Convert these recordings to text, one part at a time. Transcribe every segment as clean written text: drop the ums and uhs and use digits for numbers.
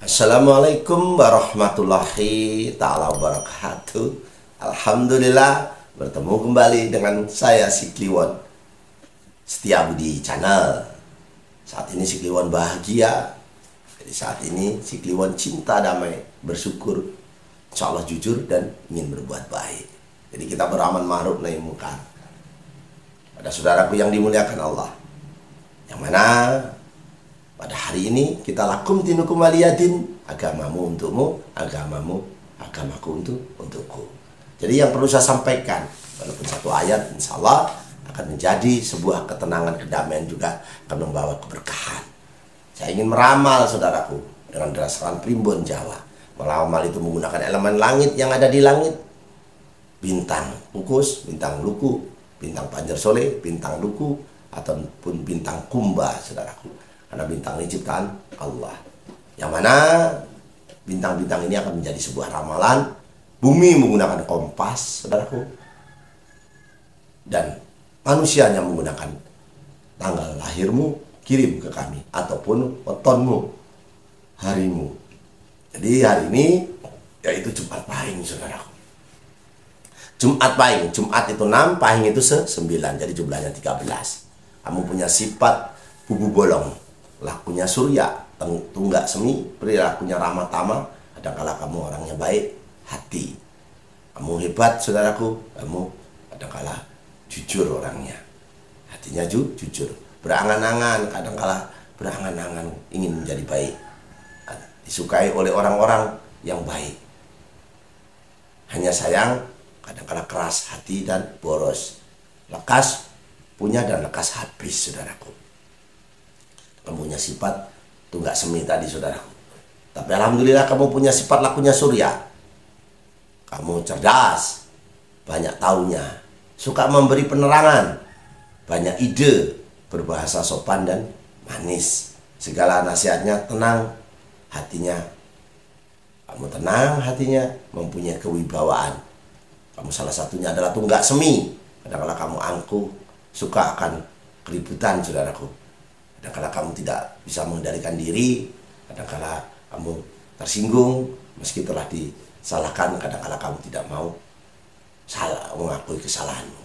Assalamualaikum warahmatullahi ta'ala wabarakatuh. Alhamdulillah bertemu kembali dengan saya si Kliwon Setia Budi Channel. Saat ini si Kliwon bahagia. Jadi saat ini si Kliwon cinta damai, bersyukur, insya Allah jujur dan ingin berbuat baik. Jadi kita beramal ma'ruf nahi munkar pada saudaraku yang dimuliakan Allah, yang mana pada hari ini kita lakum dinukum waliyadin, agamamu untukmu, agamaku untukku. Jadi yang perlu saya sampaikan, walaupun satu ayat, insya Allah akan menjadi sebuah ketenangan, kedamaian, juga akan membawa keberkahan. Saya ingin meramal saudaraku dengan berdasarkan primbon Jawa. Meramal itu menggunakan elemen langit yang ada di langit. Bintang ukus, bintang luku, bintang panjer soleh, bintang luku, ataupun bintang kumba saudaraku. Karena bintang ini ciptaan Allah, yang mana bintang-bintang ini akan menjadi sebuah ramalan. Bumi menggunakan kompas saudaraku, dan manusianya menggunakan tanggal lahirmu, kirim ke kami, ataupun wetonmu, harimu. Jadi hari ini yaitu Jumat Pahing saudaraku. Jumat Pahing, Jumat itu 6, Pahing itu 9, jadi jumlahnya 13. Kamu punya sifat bubu bolong, lakunya surya, tunggak semi, perilakunya ramah tamah. Kadangkala kamu orangnya baik hati, kamu hebat saudaraku, kamu kadangkala jujur orangnya, hatinya jujur, berangan-angan, kadangkala berangan-angan ingin menjadi baik, disukai oleh orang-orang yang baik. Hanya sayang kadangkala keras hati dan boros, lekas punya dan lekas habis saudaraku. Kamu punya sifat tunggak semi tadi saudaraku, tapi alhamdulillah kamu punya sifat lakunya surya. Kamu cerdas, banyak taunya, suka memberi penerangan, banyak ide, berbahasa sopan dan manis. Segala nasihatnya tenang hatinya. Kamu tenang hatinya, mempunyai kewibawaan. Kamu salah satunya adalah tunggak semi. Kadang-kadang kamu angkuh, suka akan keributan saudaraku. Kadang-kadang kamu tidak bisa mengendalikan diri, kadang-kadang kamu tersinggung meski telah disalahkan, kadang-kadang kamu tidak mau salah mengakui kesalahanmu,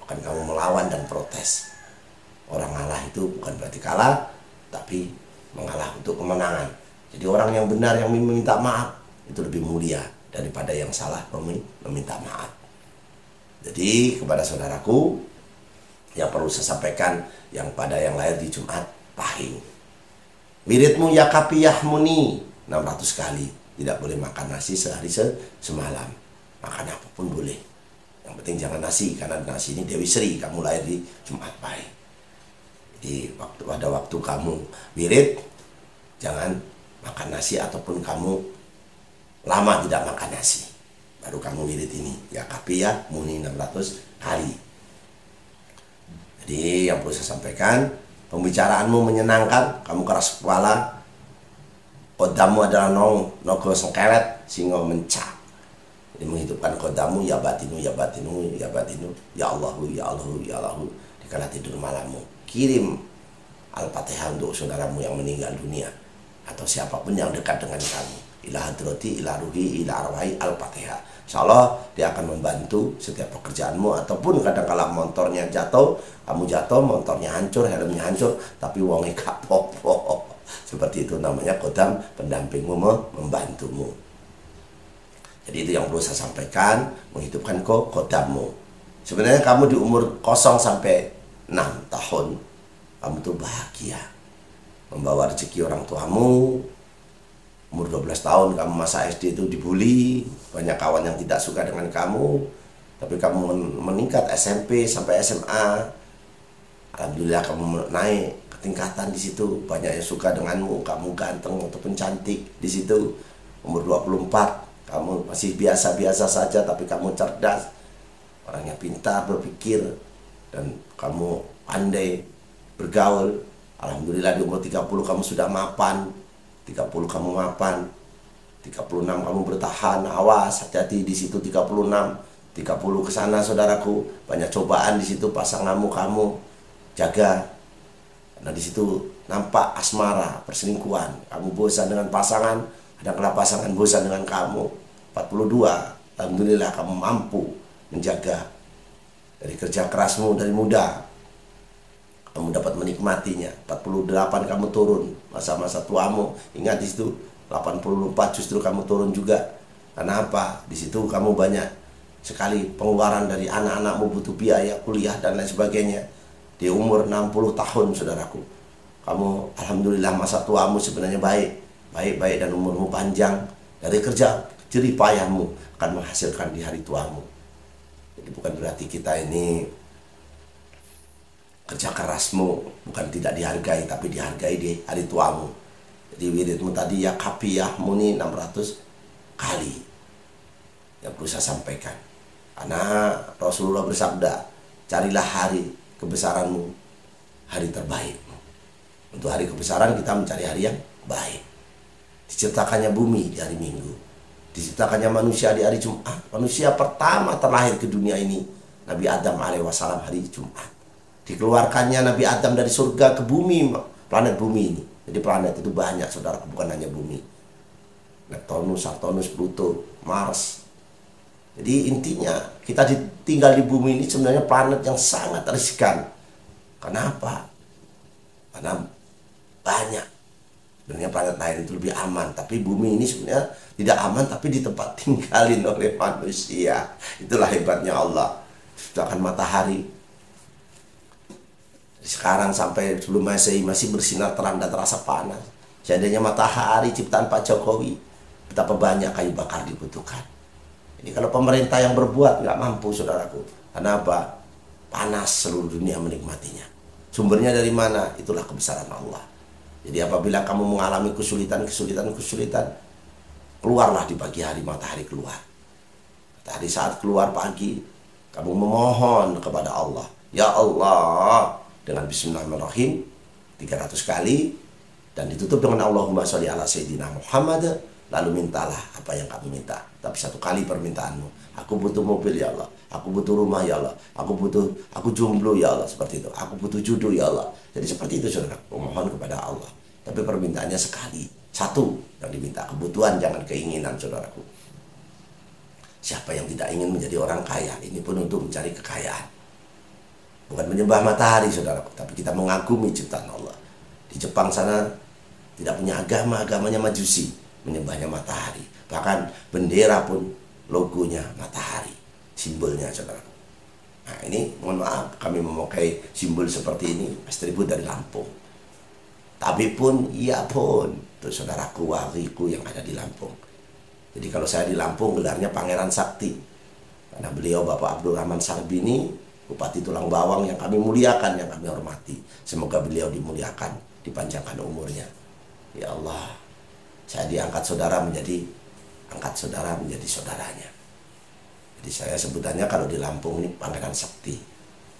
bahkan kamu melawan dan protes. Orang ngalah itu bukan berarti kalah, tapi mengalah untuk kemenangan. Jadi orang yang benar yang meminta maaf itu lebih mulia daripada yang salah meminta maaf. Jadi kepada saudaraku yang perlu saya sampaikan, yang pada yang lahir di Jumat Pahing, wiridmu ya kapiyah muni 600 kali. Tidak boleh makan nasi sehari semalam, makan apapun boleh, yang penting jangan nasi, karena nasi ini Dewi Sri. Kamu lahir di Jumat Pahing, jadi pada waktu kamu wirid jangan makan nasi, ataupun kamu lama tidak makan nasi, baru kamu wirid ini ya kapiyah muni 600 kali. Jadi yang perlu saya sampaikan, pembicaraanmu menyenangkan, kamu keras kepala, kodamu adalah nogo sengkelet, singo mencak. Jadi menghidupkan kodamu, ya batinu, ya batinu, ya batinu, ya Allahu, ya Allahu, ya Allahu, di kala tidur malammu. Kirim Al-Fatihah untuk saudaramu yang meninggal dunia, atau siapapun yang dekat dengan kamu. Ila hadrati, ila ruhi, ila arwahi, Al-Fatihah. Insya Allah dia akan membantu setiap pekerjaanmu. Ataupun kadang-kala motornya jatuh, kamu jatuh, motornya hancur, helmnya hancur, tapi wongnya gak popo. Seperti itu namanya kodam, pendampingmu, membantumu. Jadi itu yang perlu saya sampaikan, menghidupkan kodammu. Sebenarnya kamu di umur 0 sampai 6 tahun, kamu tuh bahagia, membawa rezeki orang tuamu. Umur 12 tahun kamu masa SD itu dibully, banyak kawan yang tidak suka dengan kamu, tapi kamu meningkat SMP sampai SMA. Alhamdulillah kamu naik ke tingkatan di situ, banyak yang suka denganmu, kamu ganteng ataupun cantik di situ. Umur 24 kamu masih biasa-biasa saja, tapi kamu cerdas, orangnya pintar berpikir, dan kamu pandai bergaul. Alhamdulillah di umur 30 kamu sudah mapan. 30 kamu mapan, 36 kamu bertahan, awas hati-hati di situ 36, 30 ke sana saudaraku, banyak cobaan di situ, pasanganmu kamu jaga. Karena di situ nampak asmara, perselingkuhan. Kamu bosan dengan pasangan, kadang-kala pasangan bosan dengan kamu. 42, alhamdulillah kamu mampu menjaga. Dari kerja kerasmu dari muda, kamu dapat menikmatinya. 48 kamu turun, masa-masa tuamu. Ingat di situ 84 justru kamu turun juga. Karena apa? Di situ kamu banyak sekali pengeluaran dari anak-anakmu, butuh biaya kuliah dan lain sebagainya. Di umur 60 tahun saudaraku, kamu alhamdulillah masa tuamu sebenarnya baik dan umurmu panjang. Dari kerja jerih payahmu akan menghasilkan di hari tuamu. Jadi bukan berarti kita ini kerja kerasmu bukan tidak dihargai, tapi dihargai di hari tuamu. Jadi wiridmu tadi ya kapi ya muni 600 kali yang perlu saya sampaikan. Karena Rasulullah bersabda, carilah hari kebesaranmu, hari terbaik. Untuk hari kebesaran kita mencari hari yang baik. Diciptakannya bumi di hari Minggu, diciptakannya manusia di hari Jumat. Manusia pertama terlahir ke dunia ini Nabi Adam alaihissalam hari Jumat. Dikeluarkannya Nabi Adam dari surga ke bumi, planet bumi ini. Jadi planet itu banyak saudara, bukan hanya bumi. Neptunus, Saturnus, Pluto, Mars. Jadi intinya kita tinggal di bumi ini sebenarnya planet yang sangat riskan. Kenapa? Karena banyak. Sebenarnya planet lain itu lebih aman, tapi bumi ini sebenarnya tidak aman, tapi di tempat tinggalin oleh manusia. Itulah hebatnya Allah. Ciptakan matahari. Sekarang sampai sebelum Masehi masih bersinar terang dan terasa panas. Seandainya matahari ciptaan Pak Jokowi, betapa banyak kayu bakar dibutuhkan. Ini kalau pemerintah yang berbuat nggak mampu saudaraku. Karena apa? Panas seluruh dunia menikmatinya. Sumbernya dari mana? Itulah kebesaran Allah. Jadi apabila kamu mengalami kesulitan, keluarlah di pagi hari matahari keluar. Matahari saat keluar pagi, kamu memohon kepada Allah. Ya Allah, dengan Bismillahirrahmanirrahim 300 kali dan ditutup dengan Allahumma sholli ala Sayyidina Muhammad. Lalu mintalah apa yang kamu minta. Tapi satu kali permintaanmu. Aku butuh mobil ya Allah. Aku butuh rumah ya Allah. Aku jomblo ya Allah. Seperti itu. Aku butuh jodoh ya Allah. Jadi seperti itu saudara. Memohon kepada Allah. Tapi permintaannya sekali. Satu yang diminta. Kebutuhan jangan keinginan saudaraku. Siapa yang tidak ingin menjadi orang kaya? Ini pun untuk mencari kekayaan. Bukan menyembah matahari saudaraku. Tapi kita mengagumi ciptaan Allah. Di Jepang sana tidak punya agama. Agamanya Majusi. Menyembahnya matahari. Bahkan bendera pun logonya matahari, simbolnya saudara. Nah ini mohon maaf kami memakai simbol seperti ini atribut dari Lampung. Tapi pun iya pun untuk saudaraku waliku yang ada di Lampung. Jadi kalau saya di Lampung gelarnya Pangeran Sakti. Karena beliau Bapak Abdurrahman Sarbini, Bupati Tulang Bawang yang kami muliakan, yang kami hormati. Semoga beliau dimuliakan, dipanjangkan umurnya. Ya Allah. Saya diangkat saudara menjadi saudaranya. Jadi saya sebutannya kalau di Lampung ini Pangeran Sakti.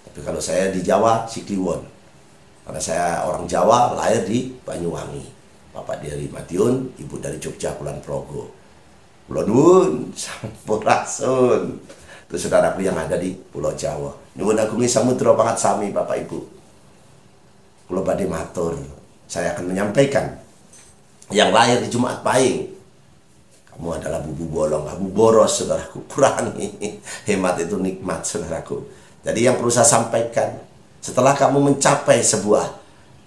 Tapi kalau saya di Jawa Sikliwon. Karena saya orang Jawa lahir di Banyuwangi. Bapak dari Madiun, ibu dari Jogja Kulon Progo. Kulon Wun, Sampurasun. Itu saudaraku yang ada di Pulau Jawa. Nyuwun agungi samudra pangat sami Bapak Ibu. Kula badhe matur. Saya akan menyampaikan yang lahir di Jumat Pahing. Kamu adalah bubu bolong, kamu boros saudaraku. Kurangi. Hemat itu nikmat saudaraku. Jadi yang perlu saya sampaikan, setelah kamu mencapai sebuah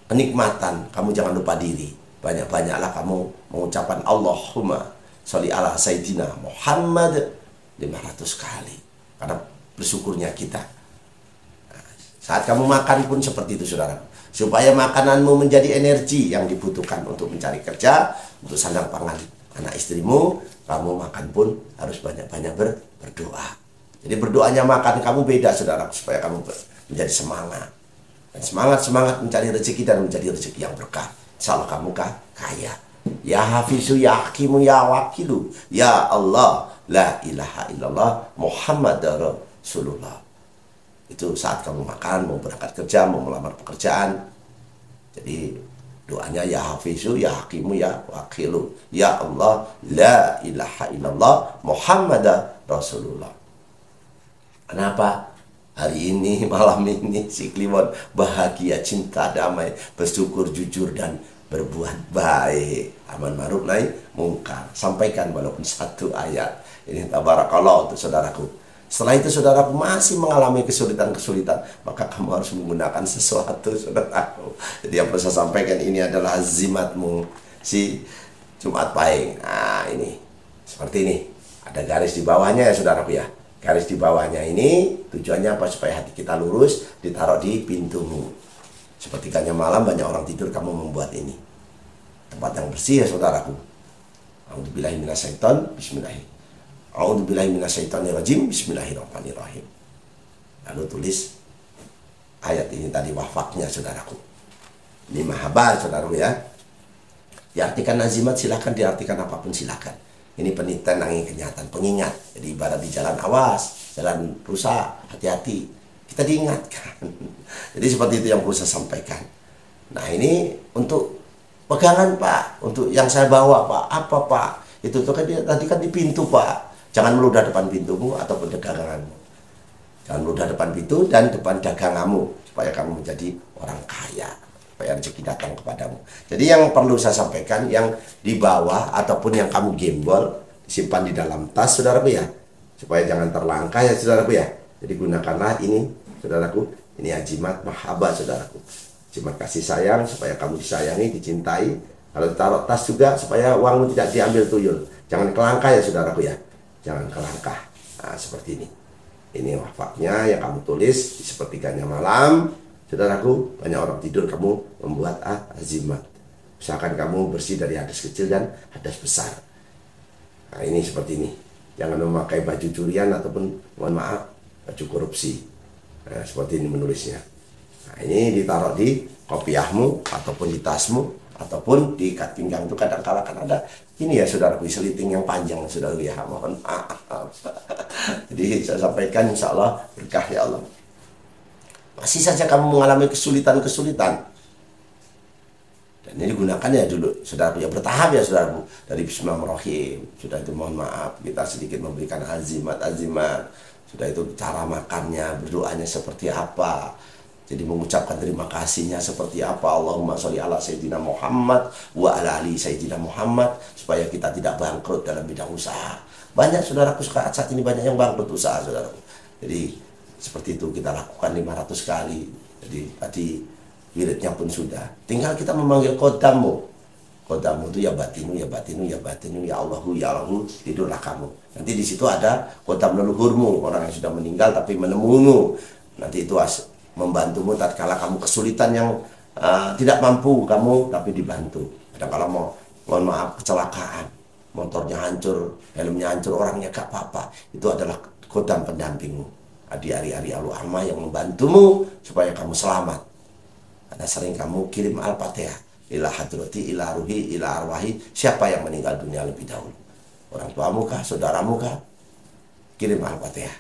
kenikmatan, kamu jangan lupa diri. Banyak-banyaklah kamu mengucapkan Allahumma sholli ala Sayyidina Muhammad 500 kali. Karena bersyukurnya kita. Nah, saat kamu makan pun seperti itu saudaraku. Supaya makananmu menjadi energi yang dibutuhkan untuk mencari kerja, untuk sandang pangan anak istrimu, kamu makan pun harus banyak-banyak berdoa. Jadi berdoanya makan kamu beda saudara, supaya kamu menjadi semangat. Dan semangat mencari rezeki dan menjadi rezeki yang berkah. Insya Allah kamu kaya. Ya Hafizu, ya Hakimu, ya Wakilu, ya Allah, la ilaha illallah, Muhammad Rasulullah. Itu saat kamu makan, mau berangkat kerja, mau melamar pekerjaan. Jadi doanya ya Hafizu, ya Hakimu, ya Wakilu, ya Allah, la ilaha illallah, Muhammad Rasulullah. Kenapa? Hari ini, malam ini, si Kliwon bahagia, cinta, damai, bersyukur, jujur, dan berbuat baik. Aman ma'ruf nahi mungkar. Sampaikan walaupun satu ayat. Ini tabarakallah untuk saudaraku. Setelah itu saudaraku masih mengalami kesulitan-kesulitan, maka kamu harus menggunakan sesuatu, saudaraku. Jadi yang perlu saya sampaikan ini adalah azimatmu, si Jumat Pahing. Nah ini, seperti ini. Ada garis di bawahnya ya saudaraku ya. Garis di bawahnya ini tujuannya apa? Supaya hati kita lurus, ditaruh di pintumu. Sepertiganya malam banyak orang tidur, kamu membuat ini. Tempat yang bersih ya saudaraku. A'udzubillahi minasyaiton, bismillahirrahmanirrahim. A'udzubillahi minasyaitonirrajim, bismillahirrahmanirrahim. Lalu tulis ayat ini tadi, wafaknya saudaraku. Ini mahabbah saudaraku ya. Diartikan azimat silakan, diartikan apapun silakan. Ini penelitian angin kenyataan, pengingat. Jadi ibarat di jalan, awas, jalan rusak, hati-hati. Kita diingatkan. Jadi seperti itu yang perlu saya sampaikan. Nah ini untuk pegangan Pak, untuk yang saya bawa Pak, apa Pak? Itu tuh kan tadi kan di pintu Pak. Jangan meludah depan pintumu ataupun daganganmu. Jangan meludah depan pintu dan depan daganganmu, supaya kamu menjadi orang kaya, supaya rezeki datang kepadamu. Jadi yang perlu saya sampaikan, yang di bawah ataupun yang kamu gembol, disimpan di dalam tas saudaraku ya, supaya jangan terlangkah ya saudaraku ya. Jadi gunakanlah ini saudaraku, ini ajimat mahabbah saudaraku. Ajimat kasih sayang, supaya kamu disayangi, dicintai. Kalau taruh tas juga, supaya uangmu tidak diambil tuyul. Jangan kelangkah ya saudaraku ya, jangan kelangkah. Nah seperti ini. Ini wafaknya yang kamu tulis di sepertiganya malam. Saudaraku, banyak orang tidur, kamu membuat azimat. Usahakan kamu bersih dari hadas kecil dan hadas besar. Nah ini seperti ini. Jangan memakai baju curian ataupun, mohon maaf, baju korupsi. Nah seperti ini menulisnya. Nah ini ditaruh di kopiahmu, ataupun di tasmu, ataupun di ikat pinggang. Itu kadang-kala kan ada ini ya saudaraku, seliting yang panjang saudaraku ya, mohon maaf. Jadi saya sampaikan, insya Allah berkah ya Allah. Masih saja kamu mengalami kesulitan-kesulitan, dan ini gunakan ya dulu saudaraku ya, bertahap ya saudaraku. Dari bismillahirrahmanirrahim, sudah itu mohon maaf kita sedikit memberikan azimat-azimat. Sudah itu cara makannya, berdoanya seperti apa, jadi mengucapkan terima kasihnya seperti apa. Allahumma sholli ala sayyidina Muhammad wa ala ali sayyidina Muhammad, supaya kita tidak bangkrut dalam bidang usaha. Banyak saudaraku saat ini banyak yang bangkrut usaha saudaraku. Jadi seperti itu kita lakukan 500 kali. Jadi tadi wiridnya pun sudah. Tinggal kita memanggil kodammu. Kodammu itu ya batinu, ya batinu, ya batinu, ya Allahu, ya Allahu. Tidurlah kamu. Nanti di situ ada kodam leluhurmu, orang yang sudah meninggal tapi menemumu. Nanti itu membantumu tatkala kamu kesulitan yang tidak mampu kamu tapi dibantu. Kadang kalau mohon maaf kecelakaan, motornya hancur, helmnya hancur, orangnya gak apa-apa, itu adalah kodam pendampingmu. Di hari-hari al-amma yang membantumu supaya kamu selamat. Karena sering kamu kirim al-fatihah, ila hadrati, ila ruhi, ila arwahi, siapa yang meninggal dunia lebih dahulu, orang tuamu kah, saudaramu kah, kirim al-fatihah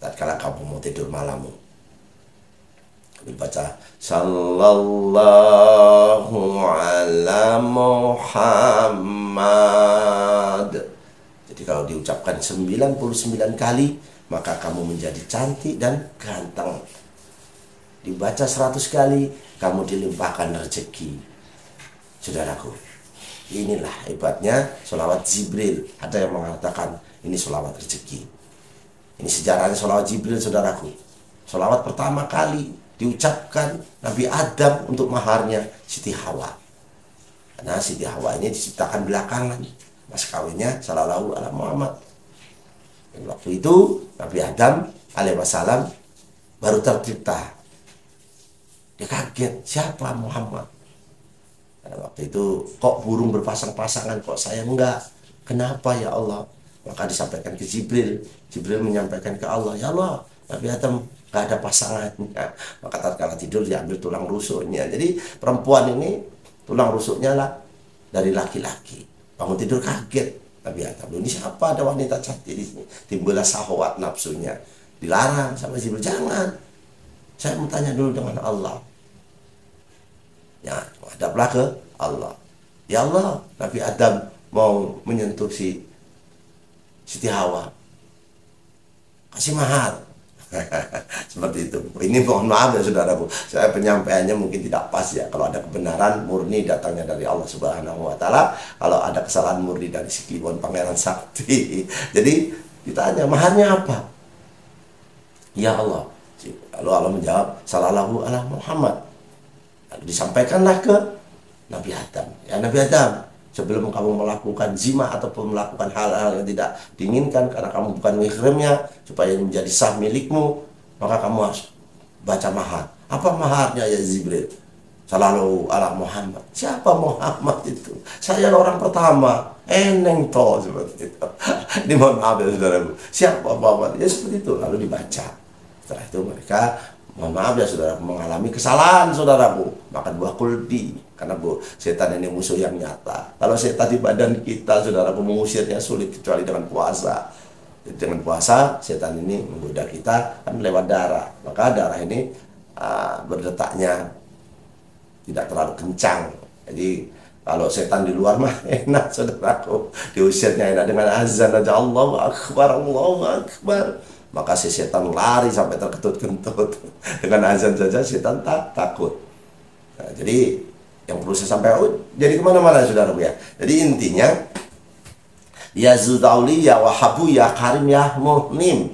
tatkala kamu mau tidur malammu. Baca sallallahu ala Muhammad. Jadi kalau diucapkan 99 kali, maka kamu menjadi cantik dan ganteng. Dibaca 100 kali, kamu dilimpahkan rezeki. Saudaraku, inilah hebatnya sholawat Jibril. Ada yang mengatakan ini sholawat rezeki. Ini sejarahnya sholawat Jibril saudaraku. Sholawat pertama kali diucapkan Nabi Adam untuk maharnya Siti Hawa. Karena Siti Hawa ini diciptakan belakangan, mas kawinnya sallallahu alaihi Muhammad. Dan waktu itu Nabi Adam alaihissalam baru tercipta. Dia kaget, siapa Muhammad? Karena waktu itu kok burung berpasang-pasangan, kok saya enggak? Kenapa ya Allah? Maka disampaikan ke Jibril. Jibril menyampaikan ke Allah, ya Allah, Nabi Adam gak ada pasangannya. Maka tatkala tidur diambil tulang rusuknya. Jadi perempuan ini tulang rusuknya lah dari laki-laki. Bangun tidur kaget Nabi Adam, ini siapa, ada wanita cantik di sini. Timbullah syahwat nafsunya. Dilarang sama Jibril, jangan. Saya mau tanya dulu dengan Allah. Ya, hadaplah ke Allah. Ya Allah, Nabi Adam mau menyentuh Siti Hawa. Kasih mahar. Seperti itu. Ini mohon maaf ya saudaraku, saya penyampaiannya mungkin tidak pas ya. Kalau ada kebenaran murni datangnya dari Allah Subhanahu wa Ta'ala, kalau ada kesalahan murni dari si Kliwon Pangeran Sakti. Jadi ditanya maharnya apa? Ya Allah. Lalu Allah menjawab, sallallahu ala Muhammad. Lalu disampaikanlah ke Nabi Adam. Ya Nabi Adam, sebelum kamu melakukan zina ataupun melakukan hal-hal yang tidak diinginkan karena kamu bukan mahramnya, supaya ini menjadi sah milikmu, maka kamu harus baca mahar. Apa maharnya ya Jibril? Sallallahu ala Muhammad. Siapa Muhammad itu? Saya orang pertama. Eneng toh, seperti itu. Ini mohon maaf ya saudaraku. Siapa Muhammad? Ya seperti itu. Lalu dibaca. Setelah itu mereka, mohon maaf ya saudaraku, mengalami kesalahan saudaraku, makan buah kuldi. Karena setan ini musuh yang nyata. Kalau setan di badan kita saudaraku, mengusirnya sulit kecuali dengan puasa. Jadi dengan puasa setan ini menggoda kita kan lewat darah. Maka darah ini berdetaknya tidak terlalu kencang. Jadi kalau setan di luar mah enak saudaraku, diusirnya enak dengan azan aja, Allahu Akbar, Allahu Akbar. Maka si setan lari sampai terkentut-kentut. Dengan azan saja setan takut. Nah, jadi yang perlu saya sampaikan, jadi kemana-mana saudara ya. Jadi intinya, ya Zudauli, ya Wahabu, ya Karim, ya Muhnim.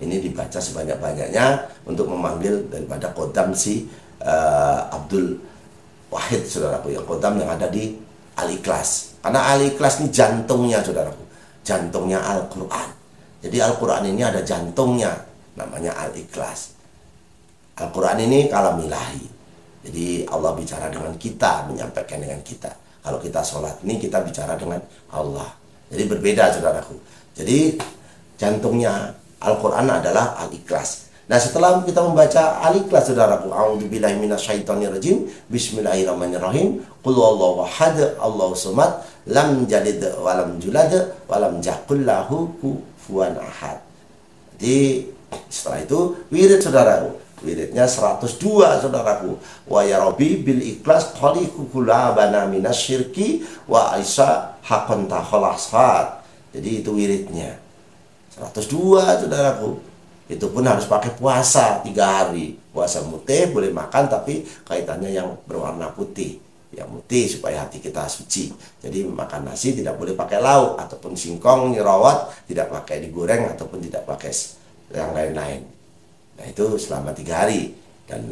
Ini dibaca sebanyak-banyaknya untuk memanggil daripada kodam si Abdul Wahid saudaraku. Yang kodam yang ada di Al-Ikhlas. Karena Al-Ikhlas ini jantungnya saudaraku. Jantungnya Al-Quran. Jadi Al-Quran ini ada jantungnya, namanya Al-Ikhlas. Al-Quran ini kalam ilahi. Jadi Allah bicara dengan kita, menyampaikan dengan kita. Kalau kita sholat ini kita bicara dengan Allah. Jadi berbeda saudaraku. Jadi jantungnya Al-Quran adalah Al-Ikhlas. Nah setelah kita membaca Al-Ikhlas saudaraku, a'udzubillahi minasyaitonirrajim, bismillahirrahmanirrahim, qul huwallahu ahad, Allahu samad, lam yalid wa lam yulad wa lam yakul lahu kufuwan ahad. Jadi setelah itu wirid saudaraku, wiridnya 102 saudaraku. Wa ya rabbi bil ikhlas khaliqu kulabana minasyirki wa aisha hakon taholashat. Jadi itu wiridnya 102 saudaraku. Itu pun harus pakai puasa 3 hari. Puasa mutih, boleh makan tapi kaitannya yang berwarna putih. Yang putih supaya hati kita suci. Jadi makan nasi tidak boleh pakai lauk, ataupun singkong, nyerawat tidak pakai digoreng, ataupun tidak pakai yang lain-lain. Nah itu selama 3 hari. Dan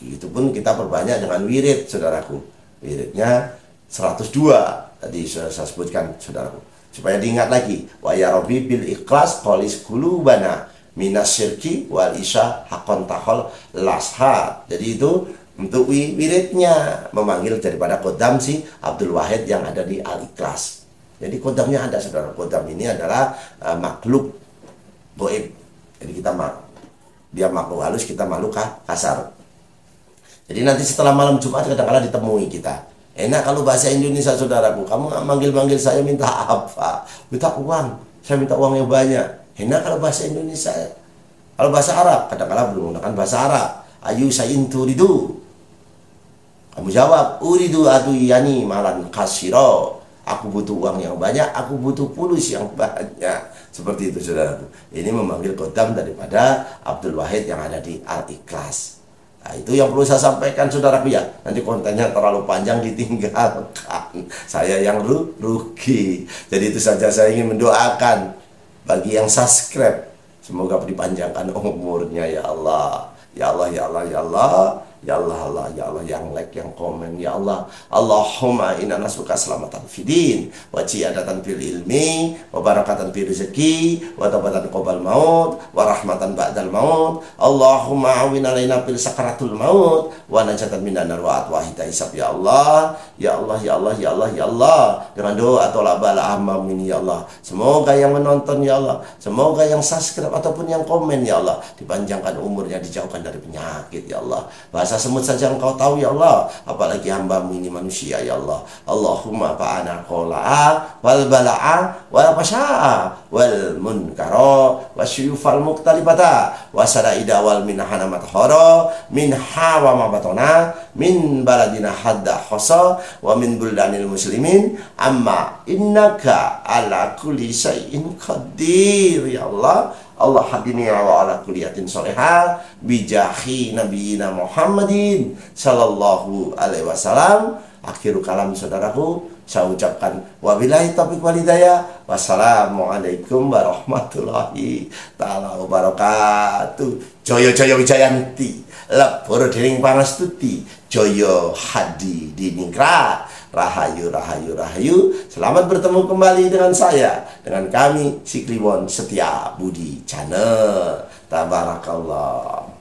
itu pun kita perbanyak dengan wirid saudaraku. Wiridnya 102 tadi sudah saya sebutkan saudaraku, supaya diingat lagi. Wa ya rabbi bil ikhlas qalis qulubana minasyirki wal isya hakon tahol lasha. Jadi itu untuk wiridnya, memanggil daripada kodam si Abdul Wahid yang ada di Al-Ikhlas. Jadi kodamnya ada saudara. Kodam ini adalah makhluk goib. Jadi kita dia makhluk halus, kita makhluk kasar. Jadi nanti setelah malam Jumat kadang-kadang ditemui kita. Enak kalau bahasa Indonesia saudaraku, kamu manggil-manggil saya minta apa? Minta uang. Saya minta uang yang banyak. Enak kalau bahasa Indonesia. Kalau bahasa Arab kadang-kadang belum menggunakan bahasa Arab. Ayu sayin turidu. Kamu jawab, uridu aduyani malan kasiro. Aku butuh uang yang banyak, aku butuh fulus yang banyak. Seperti itu saudaraku. Ini memanggil kodam daripada Abdul Wahid yang ada di Al-Ikhlas. Nah, itu yang perlu saya sampaikan saudaraku ya. Nanti kontennya terlalu panjang ditinggalkan. Saya yang rugi. Jadi itu saja saya ingin mendoakan bagi yang subscribe, semoga dipanjangkan umurnya ya Allah. Ya Allah, ya Allah, ya Allah. Ya Allah, Allah, ya Allah, yang like, yang komen, ya Allah. Allahumma inna nas'aluka selamatan fidin, wa ciadatan fil ilmi, wa barakatan fil rezeki, wa taubatan qabal maut, wa rahmatan ba'dal maut. Allahumma awin alaina fil sakaratul maut, wa najatan minan nar wa atwahita hisab ya Allah. Ya Allah, ya Allah, ya Allah, ya Allah. Dengan doa atau labala amam ini ya Allah. Semoga yang menonton ya Allah, semoga yang subscribe ataupun yang komen ya Allah, dipanjangkan umurnya, dijauhkan dari penyakit ya Allah. Bahasa semut saja engkau tahu ya Allah, apalagi hambamu ini manusia ya Allah. Allahumma fa'ana qola'a wal bala'a wal pasya'a wal munkara wasyufal muktalibata wasadaida wal minahana mathara min hawa mabatona min baladina hadda khosa wa min buldanil muslimin amma innaka ala kulli syai'in qadir ya Allah. Allah hadini wa ala kuliyatin solehah bijahi nabiyina Muhammadin sallallahu alaihi wasallam. Akhiru kalam saudaraku, saya ucapkan wabillahi taufiq wal hidayah. Wassalamualaikum warahmatullahi taala wabarakatuh. Jaya jaya wijayanti, lebur dening pangastuti, jaya hadi diningrat. Rahayu, rahayu, rahayu. Selamat bertemu kembali dengan saya, dengan kami, si Kliwon Setia Budi Channel. Tabarakallah.